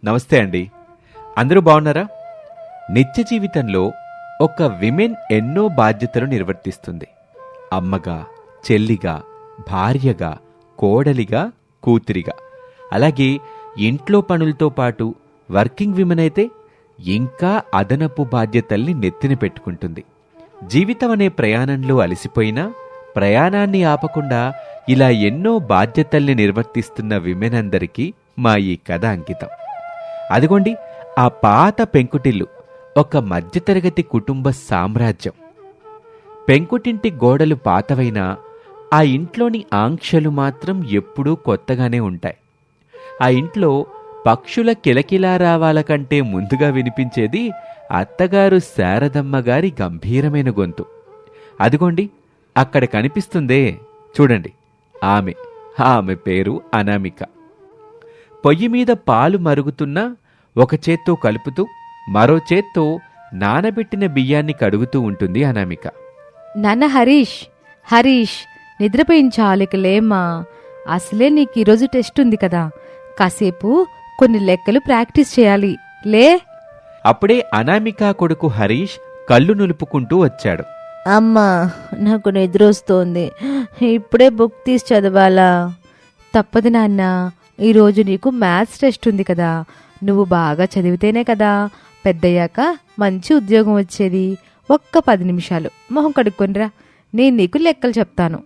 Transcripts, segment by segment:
నమస్తే అండి. అందరూ బాగున్నారా? నిత్య జీవితంలో ఒక విమెన్ ఎన్నో బాధ్యతలు నిర్వర్తిస్తుంది. అమ్మగా, చెల్లిగా, భార్యగా, కోడలిగా, కూతురిగా. అలాగే ఇంట్లో పనులతో పాటు వర్కింగ్ విమెన్ అయితే ఇంకా అదనపు బాధ్యతల్ని నెత్తిన పెట్టుకుంటుంది. జీవితం అనే ప్రయాణంలో అలసిపోయినా ప్రయాణాన్ని ఆపకుండా ఇలా ఎన్నో బాధ్యతల్ని నిర్వర్తిస్తున్న విమెన్ అందరికీ మా ఈ కథ అంకితం. అదిగోండి ఆ పాత పెంకుటిల్లు, ఒక మధ్యతరగతి కుటుంబ సామ్రాజ్యం. పెంకుటింటి గోడలు పాతవైనా ఆ ఇంట్లోని ఆంక్షలు మాత్రం ఎప్పుడూ కొత్తగానే ఉంటాయి. ఆ ఇంట్లో పక్షుల కిలకిలారావాల కంటే ముందుగా వినిపించేది అత్తగారు శారదమ్మ గారి గంభీరమైన గొంతు. అదిగోండి అక్కడ కనిపిస్తుందే, చూడండి, ఆమె పేరు అనామిక. పొయ్యి మీద పాలు మరుగుతున్నా ఒక చేత్తో కలుపుతూ మరో చేత్తో నానబెట్టిన బియ్యాన్ని కడుగుతూ ఉంటుంది అనామిక. నాన్న హరీష్ నిద్రపోయించాలికలేమ్మా. అసలే నీకు ఈరోజు టెస్ట్ ఉంది కదా, కాసేపు కొన్ని లెక్కలు ప్రాక్టీస్ చేయాలి, లే. అప్పుడే అనామిక కొడుకు హరీష్ కళ్ళు నులుపుకుంటూ వచ్చాడు. అమ్మా, నాకు నిద్రొస్తోంది, ఇప్పుడే బుక్ తీసి చదవాలా? తప్పదు నాన్న, ఈరోజు నీకు మ్యాథ్స్ టెస్ట్ ఉంది కదా, నువ్వు బాగా చదివితేనే కదా పెద్దయ్యాక మంచి ఉద్యోగం వచ్చేది. ఒక్క 10 నిమిషాలు మొహం కడుక్కొనిరా, నేను నీకు లెక్కలు చెప్తాను.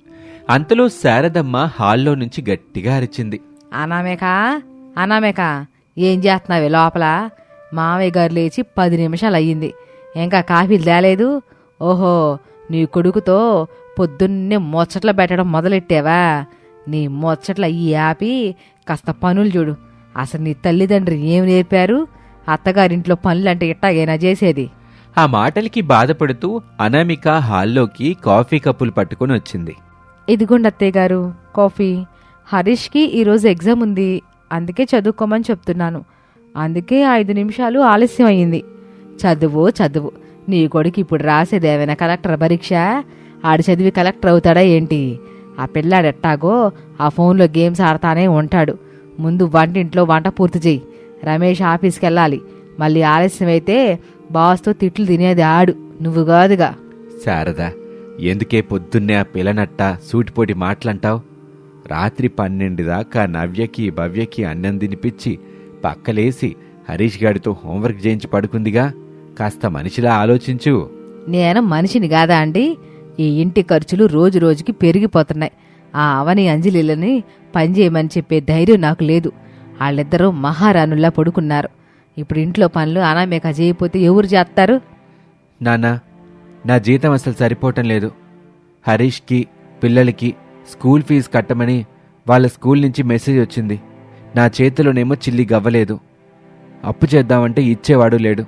అంతలో శారదమ్మ హాల్లో నుంచి గట్టిగా అరిచింది. అనామేక, ఏం చేస్తున్నావే లోపల? మావయ్య గారు లేచి 10 నిమిషాలు అయ్యింది, ఇంకా కాఫీలు తేలేదు. ఓహో, నీ కొడుకుతో పొద్దున్నే ముచ్చట్లు పెట్టడం మొదలెట్టావా? నీ ముచ్చట్ల ఈ ఆపి కాస్త పనులు చూడు. అసలు నీ తల్లిదండ్రి ఏం నేర్పారు? అత్తగారింట్లో పనులంటే ఇట్టాగైనా చేసేది? ఆ మాటలకి బాధపడుతూ అనామిక హాల్లోకి కాఫీ కప్పులు పట్టుకుని వచ్చింది. ఇదిగోండి అత్తయ్య గారు కాఫీ. హరీష్కి ఈరోజు ఎగ్జామ్ ఉంది, అందుకే చదువుకోమని చెప్తున్నాను. అందుకే 5 నిమిషాలు ఆలస్యం అయ్యింది. చదువు, నీ కొడుకు ఇప్పుడు రాసేదేమైనా కలెక్టర్ పరీక్ష? ఆడు చదివి కలెక్టర్ అవుతాడా ఏంటి? ఆ పిల్లాడెట్టాగో ఆ ఫోన్లో గేమ్స్ ఆడతానే ఉంటాడు. ముందు వంటింట్లో వంట పూర్తి చెయ్యి. రమేష్ ఆఫీస్కి వెళ్ళాలి, మళ్ళీ ఆలస్యం అయితే బాస్తో తిట్లు తినేది ఆడు, నువ్వు కాదుగా. శారదా, ఎందుకే పొద్దున్నే ఆ పిల్లనట్ట సూటిపోటి మాటలంటావు? రాత్రి 12 దాకా నవ్యకి భవ్యకి అన్నం తినిపించి పక్కలేసి హరీష్ గాడితో హోంవర్క్ చేయించి పడుకుందిగా. కాస్త మనిషిలా ఆలోచించు. నేను మనిషిని కాదా అండి? ఈ ఇంటి ఖర్చులు రోజు రోజుకి పెరిగిపోతున్నాయి. ఆ అవని అంజలిలని పనిచేయమని చెప్పే ధైర్యం నాకు లేదు. వాళ్ళిద్దరూ మహారాణుల్లా పడుకున్నారు. ఇప్పుడు ఇంట్లో పనులు అనామేక చేయకపోతే ఎవరు చేస్తారు? నాన్నా, నా జీతం అసలు సరిపోవటం లేదు. హరీష్కి పిల్లలకి స్కూల్ ఫీజు కట్టమని వాళ్ళ స్కూల్ నుంచి మెసేజ్ వచ్చింది. నా చేతిలోనేమో చిల్లి గవ్వలేదు. అప్పు చేద్దామంటే ఇచ్చేవాడు లేడు.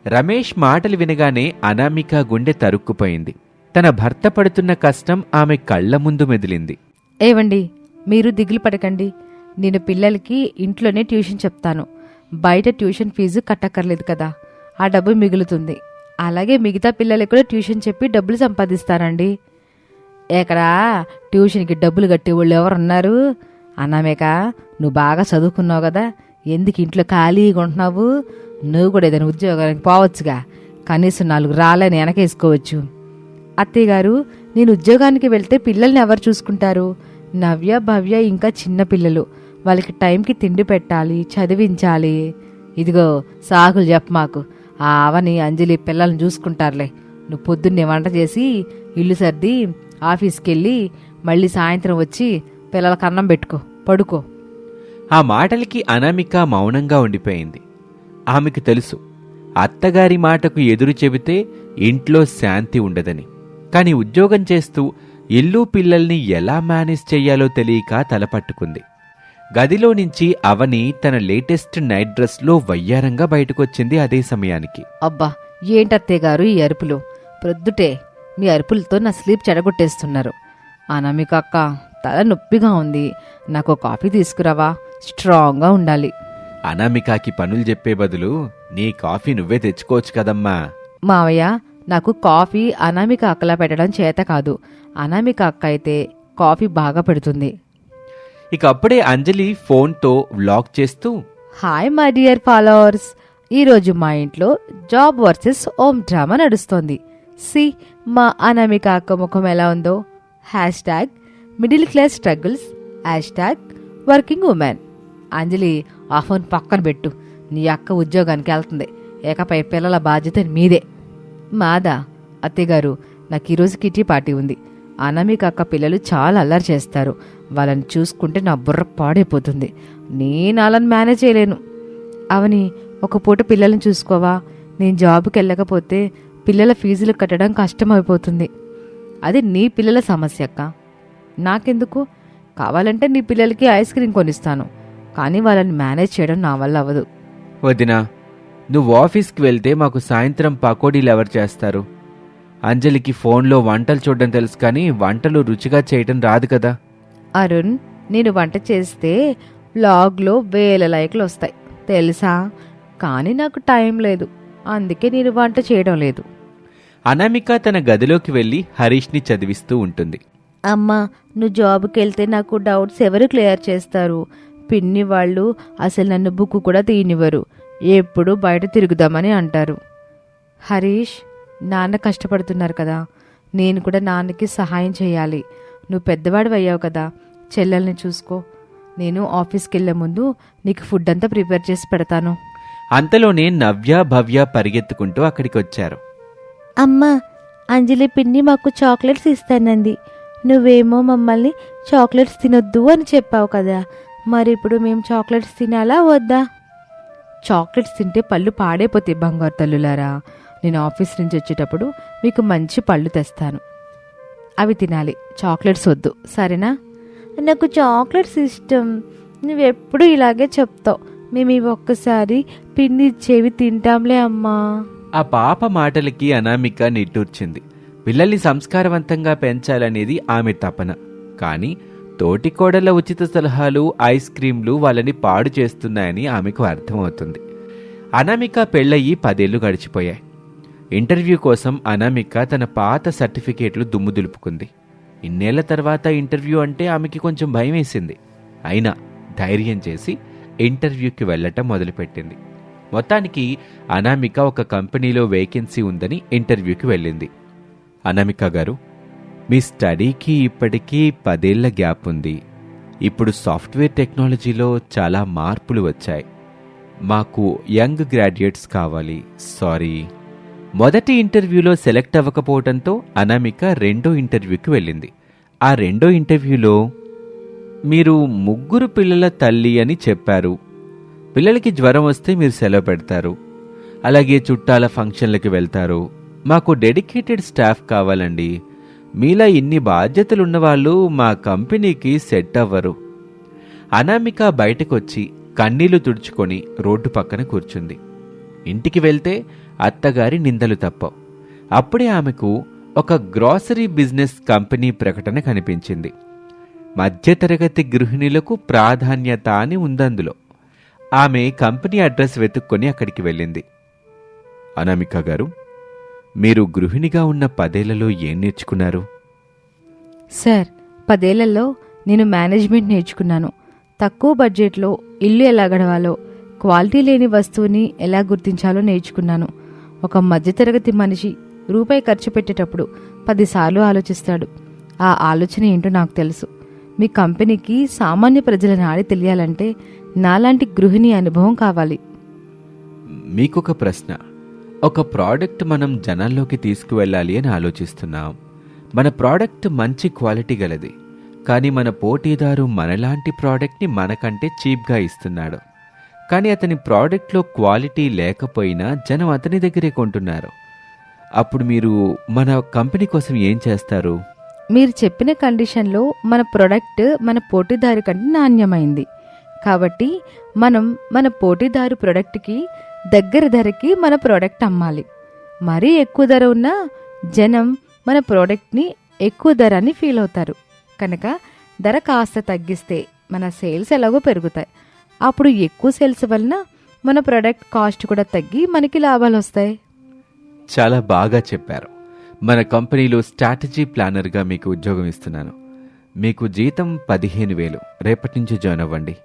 రమేష్ మాటలు వినగానే అనామిక గుండె తరుక్కుపోయింది. తన భర్త పడుతున్న కష్టం ఆమె కళ్ల ముందు మెదిలింది. ఏవండి, మీరు దిగులు పడకండి. నేను పిల్లలకి ఇంట్లోనే ట్యూషన్ చెప్తాను. బయట ట్యూషన్ ఫీజు కట్టక్కర్లేదు కదా, ఆ డబ్బు మిగులుతుంది. అలాగే మిగతా పిల్లలకి కూడా ట్యూషన్ చెప్పి డబ్బులు సంపాదిస్తానండి. ఎక్కడా ట్యూషన్కి డబ్బులు కట్టేవాళ్ళు ఎవరున్నారు? అనామేక, నువ్వు బాగా చదువుకున్నావు కదా, ఎందుకు ఇంట్లో ఖాళీగా ఉంటున్నావు? నువ్వు కూడా ఏదైనా ఉద్యోగానికి పోవచ్చుగా, కనీసం 4 రాళ్ళని వెనకేసుకోవచ్చు. అత్తయ్య గారు, నేను ఉద్యోగానికి వెళ్తే పిల్లల్ని ఎవరు చూసుకుంటారు? నవ్య, భవ్య ఇంకా చిన్న పిల్లలు, వాళ్ళకి టైంకి తిండి పెట్టాలి, చదివించాలి. ఇదిగో సాకులు చెప్పమాకు. ఆ అవని అంజలి పిల్లల్ని చూసుకుంటారులే. నువ్వు పొద్దున్నే వంట చేసి ఇల్లు సర్ది ఆఫీస్కి వెళ్ళి మళ్ళీ సాయంత్రం వచ్చి పిల్లలకు అన్నం పెట్టుకో, పడుకో. ఆ మాటలకి అనామిక మౌనంగా ఉండిపోయింది. ఆమెకు తెలుసు, అత్తగారి మాటకు ఎదురు చెబితే ఇంట్లో శాంతి ఉండదని. కాని ఉద్యోగం చేస్తూ ఇల్లు పిల్లల్ని ఎలా మేనేజ్ చెయ్యాలో తెలియక తలపట్టుకుంది. గదిలో నుంచి అవని తన లేటెస్ట్ నైట్ డ్రెస్లో వయ్యారంగా బయటకొచ్చింది అదే సమయానికి. అబ్బా, ఏంటత్తయ్య గారు ఈ అరుపులు? ప్రొద్దుటే మీ అరుపులతో నా స్లీప్ చెడగొట్టేస్తున్నారు. అనామిక అక్క, తల నొప్పిగా ఉంది, నాకు కాఫీ తీసుకురావా? స్ట్రాంగ్గా ఉండాలి. అనామికకి పనులు చెప్పే బదులు నీ కాఫీ నువ్వే తెచ్చుకోవచ్చు కదమ్మా. మావయ్య, నాకు కాఫీ అనామిక అక్కలా పెట్టడం చేత కాదు. అనామిక అక్క అయితే కాఫీ బాగా పెడుతుంది. ఇక అప్పుడే అంజలి ఫోన్తో వ్లాగ్ చేస్తూ హాయ్ మై డియర్ ఫాలోవర్స్, ఈరోజు మా ఇంట్లో జాబ్ వర్సెస్ హోమ్ డ్రామా నడుస్తోంది. సి మా అనామిక అక్క ముఖం ఎలా ఉందో. Hashtag middle class struggles, hashtag working women. Anjali, ఆ ఫోన్ పక్కన పెట్టు. నీ అక్క ఉద్యోగానికి వెళ్తుంది, ఏకపై పిల్లల బాధ్యత మీదే. మాదా? అత్తయ్యగారు, నాకు ఈరోజు కిటీ పార్టీ ఉంది. అనామిక అక్క పిల్లలు చాలా అల్లరి చేస్తారు. వాళ్ళని చూసుకుంటే నా బుర్ర పాడైపోతుంది. నేను వాళ్ళని మేనేజ్ చేయలేను. అవని, ఒక పూట పిల్లల్ని చూసుకోవా? నేను జాబ్కి వెళ్ళకపోతే పిల్లల ఫీజులు కట్టడం కష్టమైపోతుంది. అది నీ పిల్లల సమస్య అక్క, నాకెందుకు? కావాలంటే నీ పిల్లలకి ఐస్ క్రీమ్ కొనిస్తాను, కానీ వాళ్ళని మేనేజ్ చేయడం నా వల్ల అవ్వదు. వదినా, నువ్వు ఆఫీస్కి వెళ్తే మాకు సాయంత్రం పకోడీలు ఎవరు చేస్తారు? అంజలికి ఫోన్లో వంటలు చూడడం తెలుసు, కానీ వంటలు రుచిగా చేయటం రాదు కదా. అరుణ్, నేను వంట చేస్తే వ్లాగ్లో వేల లైక్లు వస్తాయి తెలుసా, కానీ నాకు టైం లేదు, అందుకే నేను వంట చేయడం లేదు. అనామిక తన గదిలోకి వెళ్ళి హరీష్ని చదివిస్తూ ఉంటుంది. అమ్మా, నువ్వు జాబ్కి వెళ్తే నాకు డౌట్స్ ఎవరు క్లియర్ చేస్తారు? పిన్ని వాళ్ళు అసలు నన్ను బుక్ కూడా తీయనివ్వరు, ఎప్పుడు బయట తిరుగుదామని అంటారు. హరీష్, నాన్న కష్టపడుతున్నారు కదా, నేను కూడా నాన్నకి సహాయం చేయాలి. నువ్వు పెద్దవాడు అయ్యావు కదా, చెల్లెల్ని చూసుకో. నేను ఆఫీస్కి వెళ్లే ముందు నీకు ఫుడ్ అంతా ప్రిపేర్ చేసి పెడతాను. అంతలోనే నవ్య, భవ్య పరిగెత్తుకుంటూ అక్కడికి వచ్చారు. అమ్మా, అంజలి పిన్ని మాకు చాక్లెట్స్ ఇస్తానంది. నువ్వేమో మమ్మల్ని చాక్లెట్స్ తినొద్దు అని చెప్పావు కదా, మరి ఇప్పుడు మేము చాక్లెట్స్ తినాలా వద్దా? చాక్లెట్స్ తింటే పళ్ళు పాడైపోతాయి బంగారు తల్లులారా. నేను ఆఫీస్ నుంచి వచ్చేటప్పుడు మీకు మంచి పళ్ళు తెస్తాను, అవి తినాలి, చాక్లెట్స్ వద్దు, సరేనా? నాకు చాక్లెట్స్ ఇష్టం, నువ్వెప్పుడు ఇలాగే చెప్తావు. మేము ఇవి ఒక్కసారి పిన్ని ఇచ్చేవి తింటాంలే అమ్మా. ఆ పాప మాటలకి అనామిక నిట్టూర్చింది. పిల్లల్ని సంస్కారవంతంగా పెంచాలనేది ఆమె తపన, కానీ తోటి కోడళ్ల ఉచిత సలహాలు, ఐస్ క్రీంలు వాళ్ళని పాడు చేస్తున్నాయని ఆమెకు అర్థమవుతుంది. అనామిక పెళ్ళయి 10 ఏళ్లు గడిచిపోయాయి. ఇంటర్వ్యూ కోసం అనామిక తన పాత సర్టిఫికేట్లు దుమ్ము దులుపుకుంది. ఇన్నేళ్ల తర్వాత ఇంటర్వ్యూ అంటే ఆమెకి కొంచెం భయం వేసింది. అయినా ధైర్యం చేసి ఇంటర్వ్యూకి వెళ్ళటం మొదలుపెట్టింది. మొత్తానికి అనామిక ఒక కంపెనీలో వేకెన్సీ ఉందని ఇంటర్వ్యూకి వెళ్ళింది. అనామిక గారు, మీ స్టడీకి ఇప్పటికీ 10 ఏళ్ల గ్యాప్ ఉంది. ఇప్పుడు సాఫ్ట్వేర్ టెక్నాలజీలో చాలా మార్పులు వచ్చాయి. మాకు యంగ్ గ్రాడ్యుయేట్స్ కావాలి. సారీ. మొదటి ఇంటర్వ్యూలో సెలెక్ట్ అవ్వకపోవడంతో అనామిక రెండో ఇంటర్వ్యూకి వెళ్ళింది. ఆ రెండో ఇంటర్వ్యూలో మీరు 3 పిల్లల తల్లి అని చెప్పారు. పిల్లలకి జ్వరం వస్తే మీరు సెలవు పెడతారు, అలాగే చుట్టాల ఫంక్షన్లకి వెళ్తారు. మాకు డెడికేటెడ్ స్టాఫ్ కావాలండి. మీలా ఇన్ని బాధ్యతలున్నవాళ్ళు మా కంపెనీకి సెట్ అవ్వరు. అనామిక బయటకొచ్చి కన్నీళ్లు తుడుచుకొని రోడ్డు పక్కన కూర్చుంది. ఇంటికి వెళ్తే అత్తగారి నిందలు తప్పవు. అప్పుడే ఆమెకు ఒక గ్రాసరీ బిజినెస్ కంపెనీ ప్రకటన కనిపించింది. మధ్యతరగతి గృహిణులకు ప్రాధాన్యత అని ఉందందులో. ఆమె కంపెనీ అడ్రస్ వెతుక్కొని అక్కడికి వెళ్ళింది. అనామిక గారు, మీరు గృహిణిగా ఉన్న 10 ఏళ్లలో ఏం నేర్చుకున్నారు? సార్, 10 ఏళ్లలో నేను మేనేజ్మెంట్ నేర్చుకున్నాను. తక్కువ బడ్జెట్లో ఇల్లు ఎలా గడవాలో, క్వాలిటీ లేని వస్తువుని ఎలా గుర్తించాలో నేర్చుకున్నాను. ఒక మధ్యతరగతి మనిషి రూపాయి ఖర్చు పెట్టేటప్పుడు 10 సార్లు ఆలోచిస్తాడు. ఆ ఆలోచన ఏంటో నాకు తెలుసు. మీ కంపెనీకి సామాన్య ప్రజల నాడి తెలియాలంటే నాలాంటి గృహిణి అనుభవం కావాలి. మీకొక ప్రశ్న. ఒక ప్రోడక్ట్ మనం జనాల్లోకి తీసుకువెళ్ళాలి అని ఆలోచిస్తున్నాం. మన ప్రోడక్ట్ మంచి క్వాలిటీ గలది, కానీ మన పోటీదారు మనలాంటి ప్రోడక్ట్ని మనకంటే చీప్గా ఇస్తున్నాడు. కానీ అతని ప్రోడక్ట్లో క్వాలిటీ లేకపోయినా జనం అతని దగ్గరే కొంటున్నారు. అప్పుడు మీరు మన కంపెనీ కోసం ఏం చేస్తారు? మీరు చెప్పిన కండిషన్లో మన ప్రోడక్ట్ మన పోటీదారు కంటే నాణ్యమైంది, కాబట్టి మనం మన పోటీదారు ప్రోడక్ట్కి దగ్గర ధరకి మన ప్రోడక్ట్ అమ్మాలి. మరీ ఎక్కువ ధర ఉన్నా జనం మన ప్రోడక్ట్ని ఎక్కువ ధర అని ఫీల్ అవుతారు. కనుక ధర కాస్త తగ్గిస్తే మన సేల్స్ ఎలాగో పెరుగుతాయి. అప్పుడు ఎక్కువ సేల్స్ వలన మన ప్రోడక్ట్ కాస్ట్ కూడా తగ్గి మనకి లాభాలు వస్తాయి. చాలా బాగా చెప్పారు. మన కంపెనీలో స్ట్రాటజీ ప్లానర్గా మీకు ఉద్యోగం ఇస్తున్నాను. మీకు జీతం 15,000. రేపటి నుంచి జాయిన్ అవ్వండి.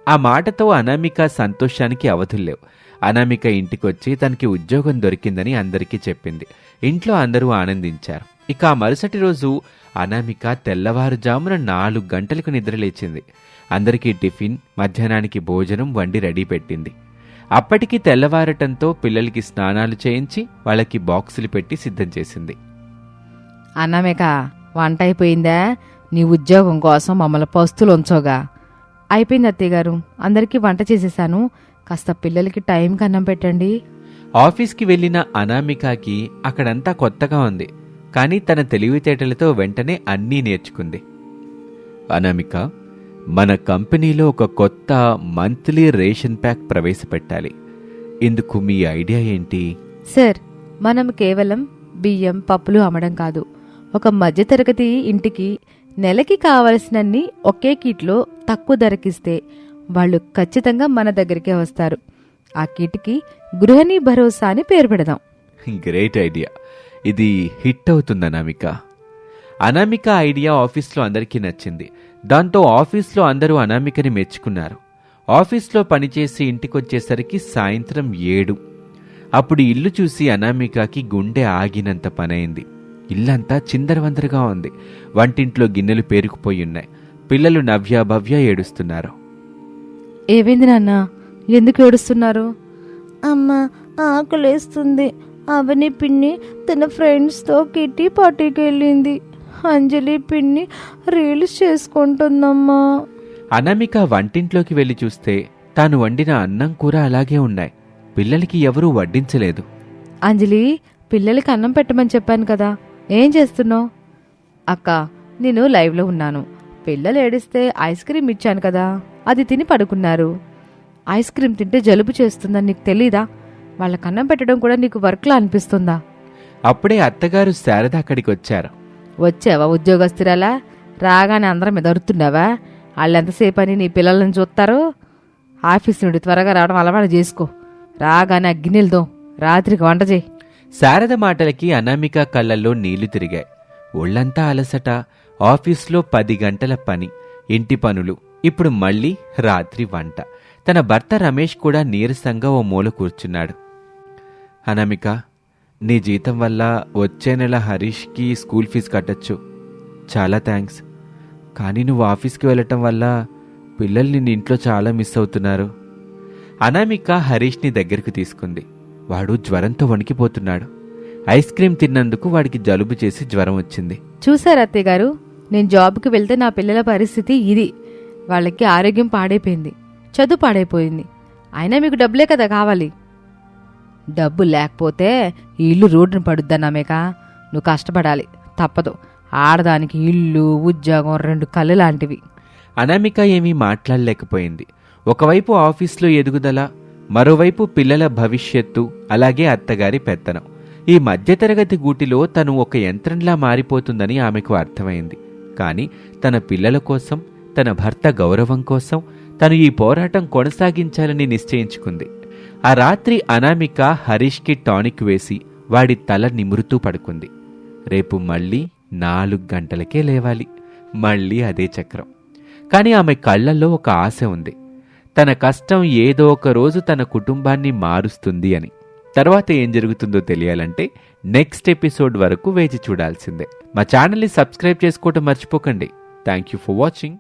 ఆ మాటతో అనామిక సంతోషానికి అవధుల్లేవు. అనామిక ఇంటికొచ్చి తనకి ఉద్యోగం దొరికిందని అందరికీ చెప్పింది. ఇంట్లో అందరూ ఆనందించారు. ఇక ఆ మరుసటి రోజు అనామిక తెల్లవారుజామున 4 గంటలకు నిద్రలేచింది. అందరికీ టిఫిన్, మధ్యాహ్నానికి భోజనం వండి రెడీ పెట్టింది. అప్పటికి తెల్లవారటంతో పిల్లలకి స్నానాలు చేయించి వాళ్ళకి బాక్సులు పెట్టి సిద్ధం చేసింది. అన్నమేక వంట అయిపోయిందా? నీ ఉద్యోగం కోసం మమ్మల్ని పస్తులు ఉంచోగా. అయిపోయింది అత్తయ్య గారు, అందరికీ వంట చేసేసాను. కాస్త పిల్లలకి టైంకి అన్నం పెట్టండి. ఆఫీస్కి వెళ్లిన అనామికకి అక్కడంతా కొత్తగా ఉంది. కానీ తన తెలివితేటలతో వెంటనే అన్నీ నేర్చుకుంది. అనామిక, మన కంపెనీలో ఒక కొత్త మంత్లీ రేషన్ ప్యాక్ ప్రవేశపెట్టాలి. ఇందుకు మీ ఐడియా ఏంటి? సార్, మనం కేవలం బియ్యం, పప్పులు అమ్మడం కాదు, ఒక మధ్యతరగతి ఇంటికి నెలకి కావలసినన్ని ఒకే కిట్లో తక్కువ ధరకిస్తే వాళ్ళు ఖచ్చితంగా మన దగ్గరికే వస్తారు. ఆ కిట్కి గృహిణీ భరోసా అని పేరు పెడదాం. Great idea. ఇది హిట్ అవుతుంది అనామిక. అనామిక ఐడియా ఆఫీస్లో అందరికీ నచ్చింది. దాంతో ఆఫీస్లో అందరూ అనామికని మెచ్చుకున్నారు. ఆఫీస్లో పనిచేసి ఇంటికొచ్చేసరికి సాయంత్రం 7. అప్పుడు ఇల్లు చూసి అనామికకి గుండె ఆగినంత పనైంది. ఇల్లంతా చిందరవందరగా ఉంది. వంటింట్లో గిన్నెలు పేరుకుపోయి ఉన్నాయి. పిల్లలు నవ్య, భవ్య ఏడుస్తున్నారు. ఏమైంది నాన్న, ఎందుకు ఏడుస్తున్నారు? అమ్మా, ఆకలేస్తుంది. అవని పిన్ని తన ఫ్రెండ్స్తో కిట్టి పార్టీకి వెళ్ళింది. అంజలి పిన్ని రీల్స్ చేసుకుంటుందమ్మా. అనామిక వంటింట్లోకి వెళ్లి చూస్తే తాను వండిన అన్నం కూర అలాగే ఉన్నాయి. పిల్లలకి ఎవరూ వడ్డించలేదు. అంజలి, పిల్లలకి అన్నం పెట్టమని చెప్పాను కదా, ఏం చేస్తున్నావు? అక్క, నేను లైవ్లో ఉన్నాను. పిల్లలు ఏడిస్తే ఐస్ క్రీమ్ ఇచ్చాను కదా, అది తిని పడుకున్నారు. ఐస్ క్రీమ్ తింటే జలుబు చేస్తుందని నీకు తెలీదా? వాళ్ళకి అన్నం పెట్టడం కూడా నీకు వర్క్లా అనిపిస్తుందా? అప్పుడే అత్తగారు శారద అక్కడికి వచ్చారు. వచ్చావా ఉద్యోగస్తురాలా? రాగానే అందరం మీద అరుతున్నావా? వాళ్ళు ఎంతసేపు అని నీ పిల్లలను చూస్తారు? ఆఫీస్ నుండి త్వరగా రావడం అలవాటు చేసుకో. రాగానే గిన్నెలతో రాత్రికి వంట చేయి. శారద మాటలకి అనామిక కళ్ళల్లో నీళ్లు తిరిగాయి. ఒళ్లంతా అలసట. ఆఫీస్లో 10 గంటల పని, ఇంటి పనులు, ఇప్పుడు మళ్ళీ రాత్రి వంట. తన భర్త రమేష్ కూడా నీరసంగా ఓ మూల కూర్చున్నాడు. అనామిక, నీ జీతం వల్ల వచ్చే నెల హరీష్కి స్కూల్ ఫీజు కట్టచ్చు. చాలా థ్యాంక్స్. కానీ నువ్వు ఆఫీస్కి వెళ్ళటం వల్ల పిల్లలు నిన్ను ఇంట్లో చాలా మిస్ అవుతున్నారు. అనామిక హరీష్ని దగ్గరికి తీసుకుంది. వాడు జ్వరంతో వణికిపోతున్నాడు. ఐస్ క్రీమ్ తిన్నందుకు వాడికి జలుబు చేసి జ్వరం వచ్చింది. చూశారు అత్తయ్య గారు, నేను జాబ్కి వెళ్తే నా పిల్లల పరిస్థితి ఇది. వాళ్ళకి ఆరోగ్యం పాడైపోయింది, చదువు పాడైపోయింది. అయినా మీకు డబ్బులే కదా కావాలి. డబ్బు లేకపోతే ఈ ఇల్లు రోడ్డును పడుద్దన్నామేక. నువ్వు కష్టపడాలి, తప్పదు. ఆడదానికి ఇల్లు, ఉద్యోగం 2 కళ్ళు లాంటివి. అనామిక ఏమీ మాట్లాడలేకపోయింది. ఒకవైపు ఆఫీస్లో ఎదుగుదల, మరోవైపు పిల్లల భవిష్యత్తు, అలాగే అత్తగారి పెత్తనం. ఈ మధ్యతరగతి గూటిలో తను ఒక యంత్రంలా మారిపోతుందని ఆమెకు అర్థమైంది. కానీ తన పిల్లల కోసం, తన భర్త గౌరవం కోసం తను ఈ పోరాటం కొనసాగించాలని నిశ్చయించుకుంది. ఆ రాత్రి అనామిక హరీష్కి టానిక్ వేసి వాడి తల నిమురుతూ పడుకుంది. రేపు మళ్ళీ 4 గంటలకే లేవాలి. మళ్ళీ అదే చక్రం. కానీ ఆమె కళ్ళల్లో ఒక ఆశ ఉంది. తన కష్టం ఏదో ఒక రోజు తన కుటుంబాన్ని మారుస్తుంది అని. తర్వాత ఏం జరుగుతుందో తెలియాలంటే నెక్స్ట్ ఎపిసోడ్ వరకు వేచి చూడాల్సిందే. మా ఛానల్ని సబ్స్క్రైబ్ చేసుకోవటం మర్చిపోకండి. Thank you for watching.